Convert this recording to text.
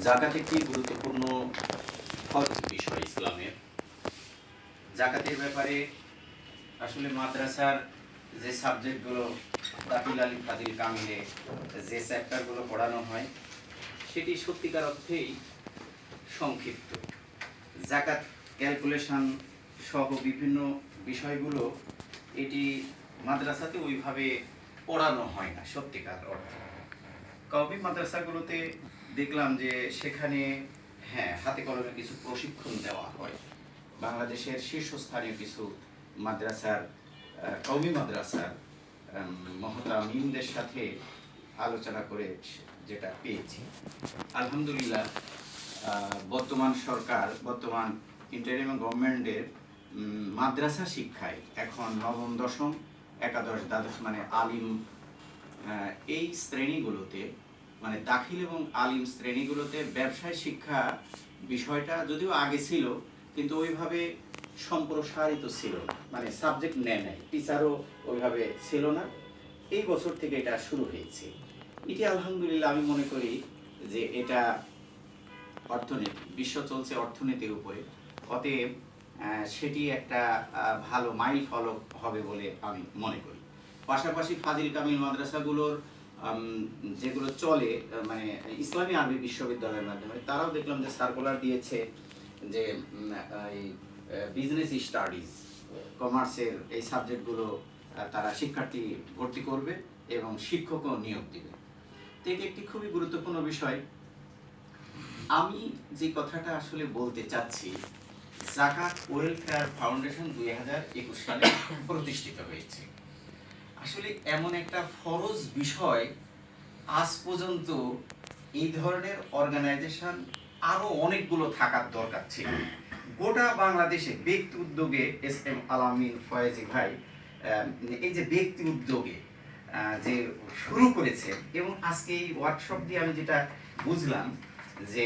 জাকাত একটি গুরুত্বপূর্ণ ফরজ বিষয় ইসলামের। জাকাতের ব্যাপারে আসলে মাদ্রাসার যে সাবজেক্টগুলো দাখিল আলিম ফাজিল কামিলে যে চ্যাপ্টারগুলো পড়ানো হয় সেটি সত্যিকার অর্থেই সংক্ষিপ্ত। জাকাত ক্যালকুলেশন সহ বিভিন্ন বিষয়গুলো এটি মাদ্রাসাতে ওইভাবে পড়ানো হয় না সত্যিকার অর্থে। কওমি মাদ্রাসাগুলোতে দেখলাম যে সেখানে হাতে কলমে কিছু প্রশিক্ষণ দেওয়া হয়। বাংলাদেশের শীর্ষস্থানীয় কিছু মাদ্রাসার কওমি মাদ্রাসার মহতামিমদের সাথে আলোচনা করে যেটা পেয়েছি, আলহামদুলিল্লাহ বর্তমান সরকার, বর্তমান ইন্টারিম গভর্নমেন্টের মাদ্রাসা শিক্ষায় এখন নবম, দশম, একাদশ, দ্বাদশ মানে আলিম এই শ্রেণীগুলোতে মানে দাখিল এবং আলিম শ্রেণীগুলোতে ব্যবসায় শিক্ষা বিষয়টা যদিও আগে ছিল কিন্তু ওইভাবে সম্প্রসারিত ছিল না, মানে সাবজেক্ট নেয় নাই, টিচারও ওইভাবে ছিল না। এই বছর থেকে এটা শুরু হয়েছে। এটি আলহামদুলিল্লাহ আমি মনে করি যে এটা অর্থনীতি, বিশ্ব চলছে অর্থনীতির উপরে, অতএব সেটি একটা ভালো মাইল ফলক হবে বলে আমি মনে করি। পাশাপাশি ফাজিল কামিল মাদ্রাসাগুলোর যেগুলো চলে মানে ইসলামী আরবি বিশ্ববিদ্যালয়ের মাধ্যমে, তারাও দেখলাম যে সার্কুলার দিয়েছে যে এই বিজনেস স্টাডিজ, কমার্সের এই সাবজেক্টগুলো তারা শিক্ষার্থী ভর্তি করবে এবং শিক্ষকও নিয়োগ দিবে। তো এটি একটি খুবই গুরুত্বপূর্ণ বিষয়। আমি যে কথাটা আসলে বলতে চাচ্ছি, জাকাত ওয়েলফেয়ার ফাউন্ডেশন 2021 সালে প্রতিষ্ঠিত হয়েছে। আসলে এমন একটা ফরজ বিষয়, আজ পর্যন্ত এই ধরনের অর্গানাইজেশন আরো অনেকগুলো থাকার দরকার ছিল। গোটা বাংলাদেশে ব্যক্তি উদ্যোগে SM আলামিন ফয়েজি ভাই এই যে ব্যক্তি উদ্যোগে যে শুরু করেছে, এবং আজকে এই ওয়ার্কশপ দিয়ে আমি যেটা বুঝলাম যে